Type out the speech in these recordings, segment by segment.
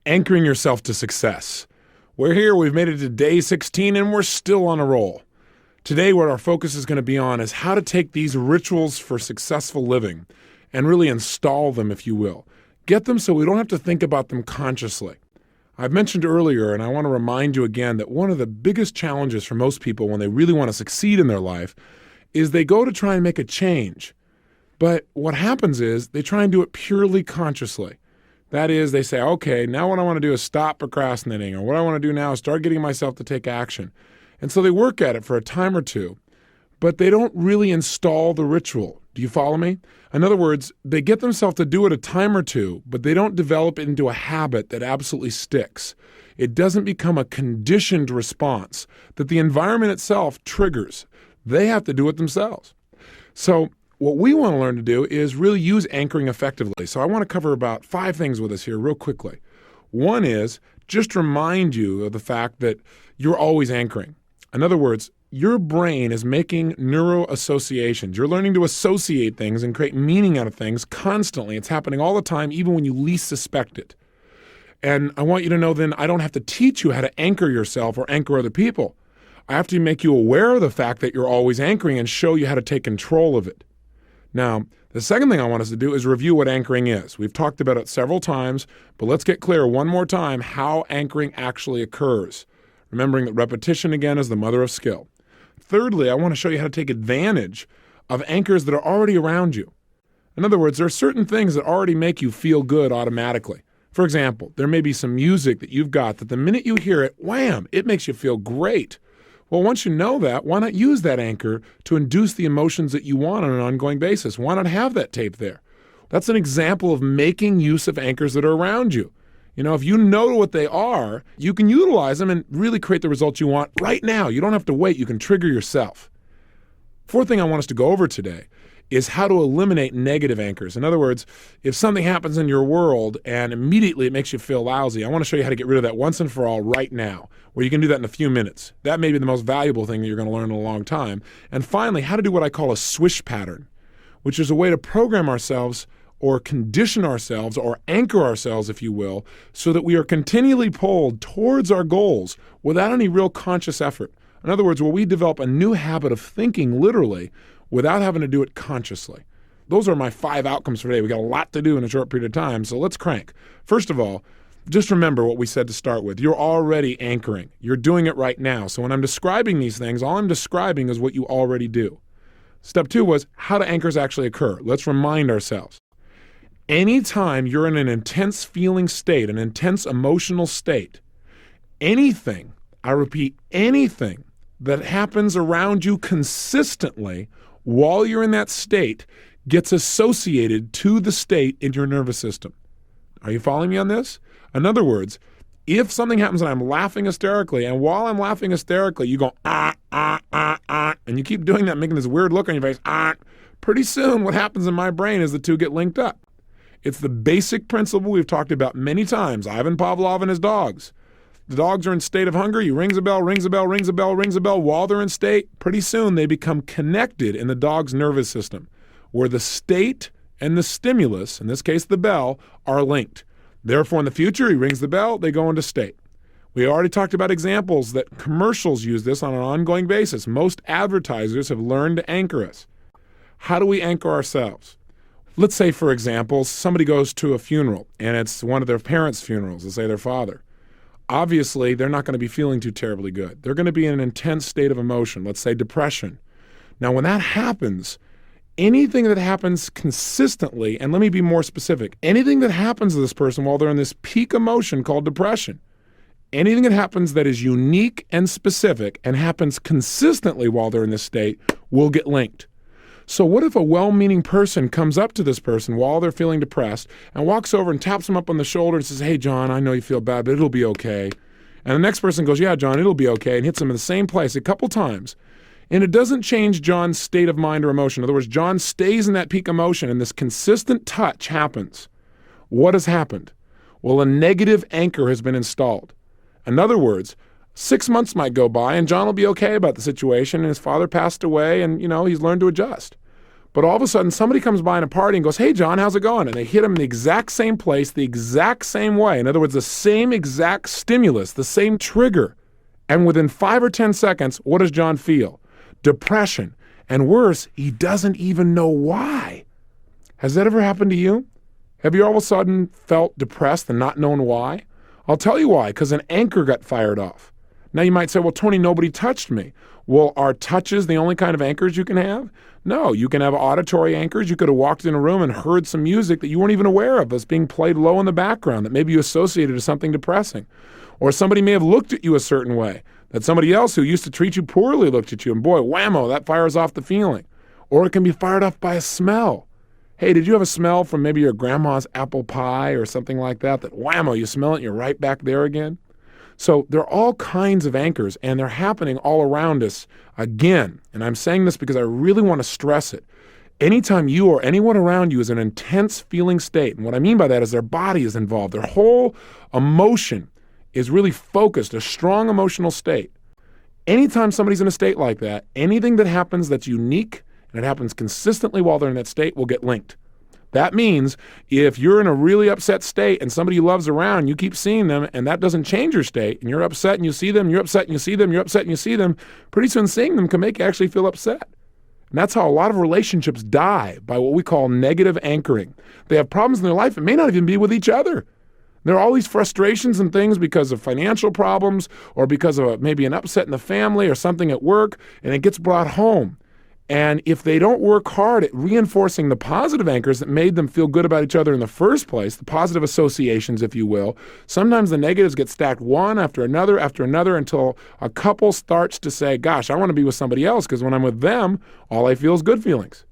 Anchoring yourself to success. We're here, we've made it to day 16, and we're still on a roll. Today, what our focus is going to be on is how to take these rituals for successful living and really install them, if you will. Get them so we don't have to think about them consciously. I've mentioned earlier, and I want to remind you again, that one of the biggest challenges for most people when they really want to succeed in their life is they go to try and make a change. But what happens is they try and do it purely consciously. That is, they say, okay, now what I want to do is stop procrastinating, or what I want to do now is start getting myself to take action. And so they work at it for a time or two, but they don't really install the ritual. Do you follow me? In other words, they get themselves to do it a time or two, but they don't develop it into a habit that absolutely sticks. It doesn't become a conditioned response that the environment itself triggers. They have to do it themselves. So what we want to learn to do is really use anchoring effectively. So I want to cover about 5 things with us here real quickly. One is just remind you of the fact that you're always anchoring. In other words, your brain is making neuro-associations. You're learning to associate things and create meaning out of things constantly. It's happening all the time, even when you least suspect it. And I want you to know then I don't have to teach you how to anchor yourself or anchor other people. I have to make you aware of the fact that you're always anchoring and show you how to take control of it. Now, the second thing I want us to do is review what anchoring is. We've talked about it several times, but let's get clear one more time how anchoring actually occurs. Remembering that repetition, again, is the mother of skill. Thirdly, I want to show you how to take advantage of anchors that are already around you. In other words, there are certain things that already make you feel good automatically. For example, there may be some music that you've got that the minute you hear it, wham, it makes you feel great. Well, once you know that, why not use that anchor to induce the emotions that you want on an ongoing basis? Why not have that tape there? That's an example of making use of anchors that are around you. You know, if you know what they are, you can utilize them and really create the results you want right now. You don't have to wait. You can trigger yourself. Fourth thing I want us to go over today is how to eliminate negative anchors. In other words, if something happens in your world and immediately it makes you feel lousy, I want to show you how to get rid of that once and for all right now, where you can do that in a few minutes. That may be the most valuable thing that you're going to learn in a long time. And finally, how to do what I call a swish pattern, which is a way to program ourselves or condition ourselves or anchor ourselves, if you will, so that we are continually pulled towards our goals without any real conscious effort. In other words, where we develop a new habit of thinking literally without having to do it consciously. Those are my 5 outcomes for today. We got a lot to do in a short period of time, so let's crank. First of all, just remember what we said to start with. You're already anchoring. You're doing it right now. So when I'm describing these things, all I'm describing is what you already do. Step 2 was how do anchors actually occur? Let's remind ourselves. Anytime you're in an intense feeling state, an intense emotional state, anything, I repeat, anything that happens around you consistently while you're in that state gets associated to the state in your nervous system. Are you following me on this? In other words, if something happens and I'm laughing hysterically, and while I'm laughing hysterically, you go, and you keep doing that, making this weird look on your face, pretty soon what happens in my brain is the two get linked up. It's the basic principle we've talked about many times. Ivan Pavlov and his dogs. The dogs are in state of hunger. He rings a bell, rings a bell, rings a bell, rings a bell. While they're in state, pretty soon they become connected in the dog's nervous system, where the state and the stimulus, in this case the bell, are linked. Therefore, in the future, he rings the bell, they go into state. We already talked about examples that commercials use this on an ongoing basis. Most advertisers have learned to anchor us. How do we anchor ourselves? Let's say, for example, somebody goes to a funeral, and it's one of their parents' funerals, let's say their father. Obviously, they're not going to be feeling too terribly good. They're going to be in an intense state of emotion, let's say depression. Now, when that happens, anything that happens consistently, and let me be more specific, anything that happens to this person while they're in this peak emotion called depression, anything that happens that is unique and specific and happens consistently while they're in this state will get linked. So what if a well-meaning person comes up to this person while they're feeling depressed and walks over and taps them up on the shoulder and says, hey, John, I know you feel bad, but it'll be okay. And the next person goes, yeah, John, it'll be okay, and hits them in the same place a couple times. And it doesn't change John's state of mind or emotion. In other words, John stays in that peak emotion, and this consistent touch happens. What has happened? Well, a negative anchor has been installed. In other words, 6 months might go by, and John will be okay about the situation, and his father passed away, and, he's learned to adjust. But all of a sudden, somebody comes by in a party and goes, "Hey, John, how's it going?" And they hit him in the exact same place, the exact same way. In other words, the same exact stimulus, the same trigger. And within 5 or 10 seconds, what does John feel? Depression. And worse, he doesn't even know why. Has that ever happened to you? Have you all of a sudden felt depressed and not known why? I'll tell you why, because an anchor got fired off. Now you might say, "Well, Tony, nobody touched me." Well, are touches the only kind of anchors you can have? No, you can have auditory anchors. You could have walked in a room and heard some music that you weren't even aware of that's being played low in the background that maybe you associated to something depressing. Or somebody may have looked at you a certain way, that somebody else who used to treat you poorly looked at you, and boy, whammo, that fires off the feeling. Or it can be fired off by a smell. Hey, did you have a smell from maybe your grandma's apple pie or something like that, that whammo, you smell it and you're right back there again? So there are all kinds of anchors, and they're happening all around us again. And I'm saying this because I really want to stress it. Anytime you or anyone around you is in an intense feeling state, and what I mean by that is their body is involved, their whole emotion is really focused, a strong emotional state. Anytime somebody's in a state like that, anything that happens that's unique and it happens consistently while they're in that state will get linked. That means if you're in a really upset state and somebody you love's around, you keep seeing them and that doesn't change your state, and you're upset and you see them, you're upset and you see them, you're upset and you see them, pretty soon seeing them can make you actually feel upset. And that's how a lot of relationships die, by what we call negative anchoring. They have problems in their life. It may not even be with each other. There are all these frustrations and things because of financial problems or because of maybe an upset in the family or something at work, and it gets brought home. And if they don't work hard at reinforcing the positive anchors that made them feel good about each other in the first place, the positive associations, if you will, sometimes the negatives get stacked one after another until a couple starts to say, "Gosh, I want to be with somebody else because when I'm with them, all I feel is good feelings.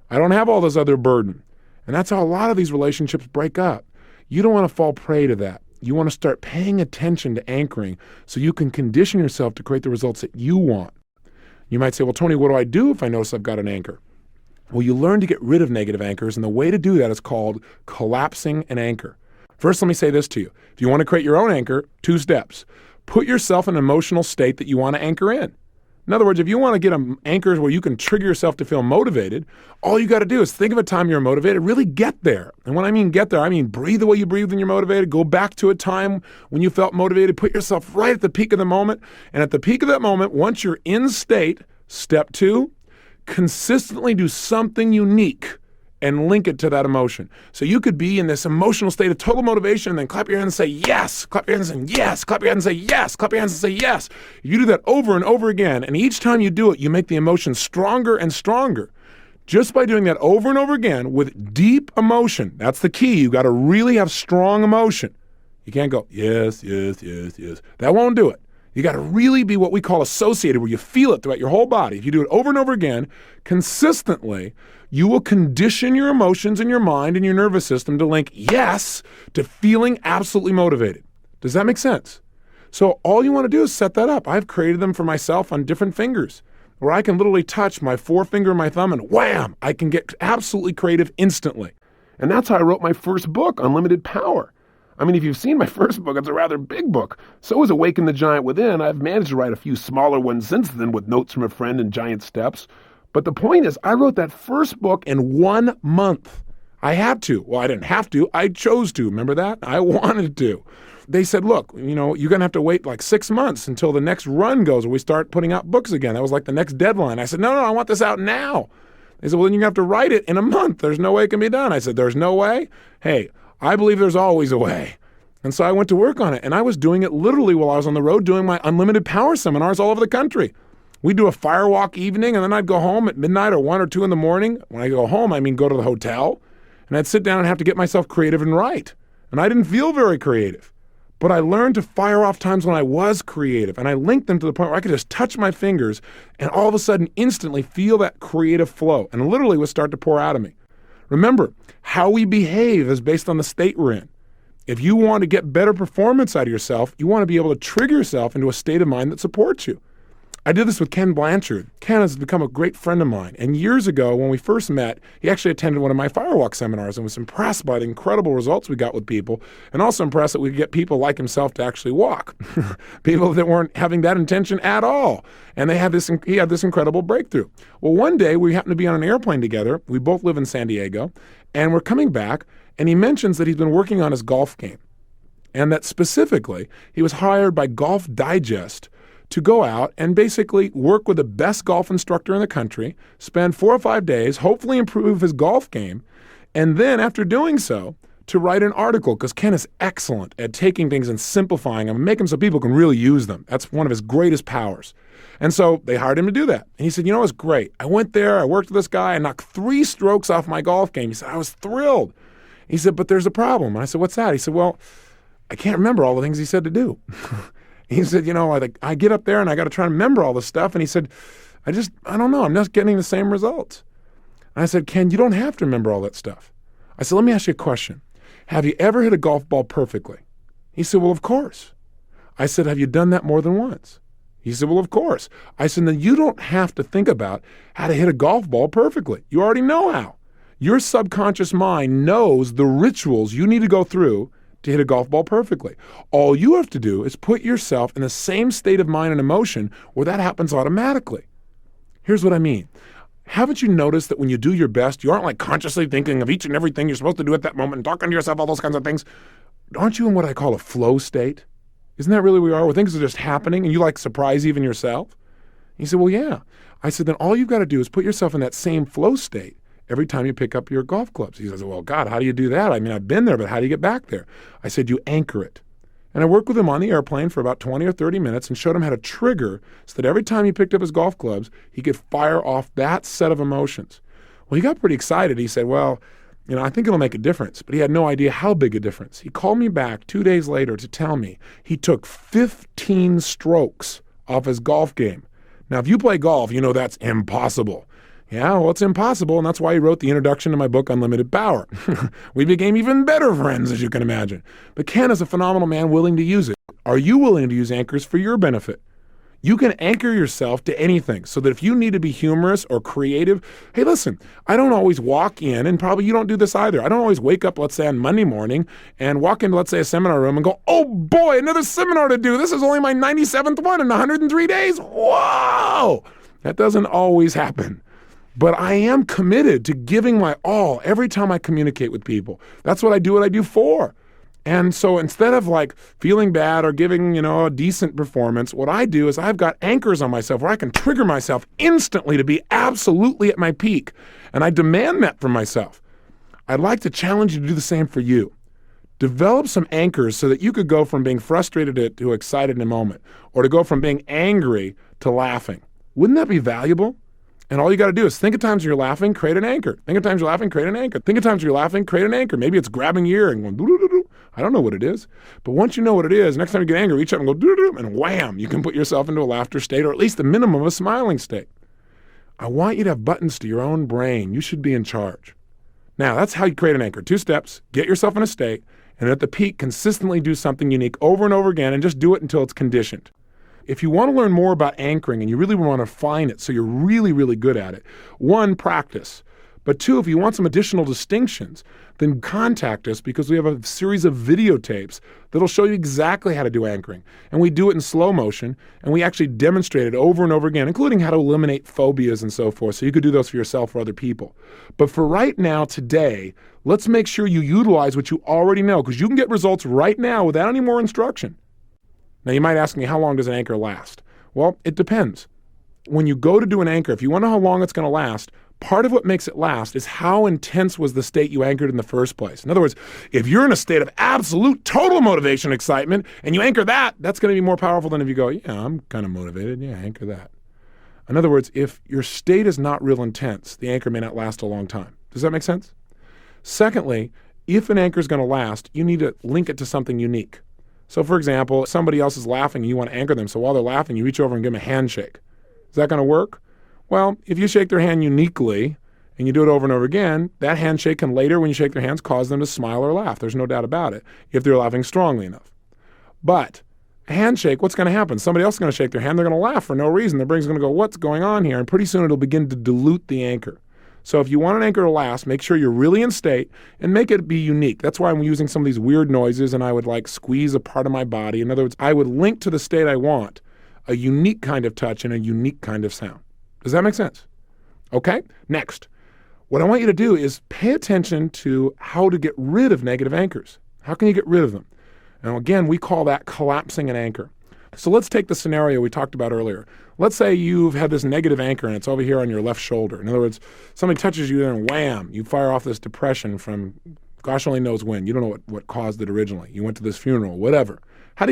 I don't have all this other burden." And that's how a lot of these relationships break up. You don't want to fall prey to that. You want to start paying attention to anchoring so you can condition yourself to create the results that you want. You might say, "Well, Tony, what do I do if I notice I've got an anchor?" Well, you learn to get rid of negative anchors, and the way to do that is called collapsing an anchor. First, let me say this to you. If you want to create your own anchor, 2 steps. Put yourself in an emotional state that you want to anchor in. In other words, if you want to get anchors where you can trigger yourself to feel motivated, all you got to do is think of a time you're motivated, really get there. And when I mean get there, I mean breathe the way you breathe when you're motivated, go back to a time when you felt motivated, put yourself right at the peak of the moment. And at the peak of that moment, once you're in state, step 2, consistently do something unique and link it to that emotion. So you could be in this emotional state of total motivation and then clap your hands and say yes, clap your hands and yes, clap your hands and say yes, clap your hands and say yes. You do that over and over again, and each time you do it, you make the emotion stronger and stronger. Just by doing that over and over again with deep emotion, that's the key. You got to really have strong emotion. You can't go, yes, yes, yes, yes. That won't do it. You got to really be what we call associated, where you feel it throughout your whole body. If you do it over and over again, consistently, you will condition your emotions and your mind and your nervous system to link yes to feeling absolutely motivated. Does that make sense? So all you want to do is set that up. I've created them for myself on different fingers, where I can literally touch my forefinger and my thumb and wham, I can get absolutely creative instantly. And that's how I wrote my first book, Unlimited Power. I mean, if you've seen my first book, it's a rather big book. So is Awaken the Giant Within. I've managed to write a few smaller ones since then with notes from a friend and giant steps. But the point is, I wrote that first book in 1 month. I had to. Well, I didn't have to. I chose to. Remember that? I wanted to. They said, "Look, you're going to have to wait like 6 months until the next run goes, where we start putting out books again." That was like the next deadline. I said, no, I want this out now. They said, "Well, then you're going to have to write it in a month. There's no way it can be done." I said, "There's no way? Hey, I believe there's always a way." And so I went to work on it, and I was doing it literally while I was on the road doing my Unlimited Power seminars all over the country. We'd do a firewalk evening, and then I'd go home at midnight or 1 or 2 in the morning. When I go home, I mean go to the hotel, and I'd sit down and have to get myself creative and write. And I didn't feel very creative. But I learned to fire off times when I was creative, and I linked them to the point where I could just touch my fingers and all of a sudden instantly feel that creative flow, and literally would start to pour out of me. Remember, how we behave is based on the state we're in. If you want to get better performance out of yourself, you want to be able to trigger yourself into a state of mind that supports you. I did this with Ken Blanchard. Ken has become a great friend of mine. And years ago, when we first met, he actually attended one of my Firewalk seminars and was impressed by the incredible results we got with people, and also impressed that we could get people like himself to actually walk. People that weren't having that intention at all. And he had this incredible breakthrough. Well, one day we happened to be on an airplane together. We both live in San Diego. And we're coming back, and he mentions that he's been working on his golf game. And that specifically, he was hired by Golf Digest to go out and basically work with the best golf instructor in the country, spend 4 or 5 days, hopefully improve his golf game, and then after doing so, to write an article, because Ken is excellent at taking things and simplifying them and making them so people can really use them. That's one of his greatest powers. And so they hired him to do that. And he said, you know, it was great. I went there, I worked with this guy, I knocked 3 strokes off my golf game. He said, I was thrilled. He said, but there's a problem. And I said, what's that? He said, well, I can't remember all the things he said to do. He said, you know, I get up there and I got to try to remember all this stuff. And he said, I don't know. I'm not getting the same results. And I said, Ken, you don't have to remember all that stuff. I said, let me ask you a question. Have you ever hit a golf ball perfectly? He said, well, of course. I said, have you done that more than once? He said, well, of course. I said, then you don't have to think about how to hit a golf ball perfectly. You already know how. Your subconscious mind knows the rituals you need to go through to hit a golf ball perfectly. All you have to do is put yourself in the same state of mind and emotion where that happens automatically. Here's what I mean. Haven't you noticed that when you do your best, you aren't like consciously thinking of each and everything you're supposed to do at that moment and talking to yourself, all those kinds of things? Aren't you in what I call a flow state? Isn't that really where we are, where things are just happening and you like surprise even yourself? He said, well, yeah. I said, then all you've got to do is put yourself in that same flow state every time you pick up your golf clubs. He says, well, God, how do you do that? I mean, I've been there, but how do you get back there? I said, you anchor it. And I worked with him on the airplane for about 20 or 30 minutes and showed him how to trigger so that every time he picked up his golf clubs, he could fire off that set of emotions. Well, he got pretty excited. He said, well, you know, I think it'll make a difference. But he had no idea how big a difference. He called me back 2 days later to tell me he took 15 strokes off his golf game. Now, if you play golf, you know that's impossible. Yeah, well, it's impossible, and that's why he wrote the introduction to my book, Unlimited Power. We became even better friends, as you can imagine. But Ken is a phenomenal man willing to use it. Are you willing to use anchors for your benefit? You can anchor yourself to anything so that if you need to be humorous or creative, hey, listen, I don't always walk in, and probably you don't do this either. I don't always wake up, let's say, on Monday morning and walk into, let's say, a seminar room and go, oh boy, another seminar to do. This is only my 97th one in 103 days. Whoa! That doesn't always happen. But I am committed to giving my all every time I communicate with people. That's what I do for. And so instead of like feeling bad or giving, you know, a decent performance, what I do is I've got anchors on myself where I can trigger myself instantly to be absolutely at my peak. And I demand that from myself. I'd like to challenge you to do the same for you. Develop some anchors so that you could go from being frustrated to excited in a moment, or to go from being angry to laughing. Wouldn't that be valuable? And all you got to do is think of times you're laughing, create an anchor. Think of times you're laughing, create an anchor. Think of times you're laughing, create an anchor. Maybe it's grabbing your ear and going doo-doo-doo-doo. I don't know what it is. But once you know what it is, next time you get angry, reach up and go doo-doo-doo, and wham, you can put yourself into a laughter state, or at least the minimum of a smiling state. I want you to have buttons to your own brain. You should be in charge. Now, that's how you create an anchor. 2 steps, get yourself in a state, and at the peak, consistently do something unique over and over again, and just do it until it's conditioned. If you want to learn more about anchoring and you really want to refine it so you're really, really good at it, 1, practice. But 2, if you want some additional distinctions, then contact us because we have a series of videotapes that'll show you exactly how to do anchoring. And we do it in slow motion, and we actually demonstrate it over and over again, including how to eliminate phobias and so forth, so you could do those for yourself or other people. But for right now, today, let's make sure you utilize what you already know, because you can get results right now without any more instruction. Now, you might ask me, how long does an anchor last? Well, it depends. When you go to do an anchor, if you want to know how long it's going to last, part of what makes it last is how intense was the state you anchored in the first place. In other words, if you're in a state of absolute total motivation, excitement, and you anchor that, that's going to be more powerful than if you go, yeah, I'm kind of motivated. Yeah, anchor that. In other words, if your state is not real intense, the anchor may not last a long time. Does that make sense? Secondly, if an anchor is going to last, you need to link it to something unique. So, for example, somebody else is laughing and you want to anchor them. So while they're laughing, you reach over and give them a handshake. Is that going to work? Well, if you shake their hand uniquely and you do it over and over again, that handshake can later, when you shake their hands, cause them to smile or laugh. There's no doubt about it, if they're laughing strongly enough. But A handshake, what's going to happen? Somebody else is going to shake their hand. They're going to laugh for no reason. Their brain's going to go, what's going on here? And pretty soon it'll begin to dilute the anchor. So if you want an anchor to last, make sure you're really in state and make it be unique. That's why I'm using some of these weird noises, and I would like squeeze a part of my body. In other words, I would link to the state I want a unique kind of touch and a unique kind of sound. Does that make sense? Okay, next. What I want you to do is pay attention to how to get rid of negative anchors. How can you get rid of them? Now, again, we call that collapsing an anchor. So let's take the scenario we talked about earlier. Let's say you've had this negative anchor and it's over here on your left shoulder. In other words, somebody touches you there and wham, you fire off this depression from gosh only knows when. You don't know what caused it originally. You went to this funeral, whatever. How do you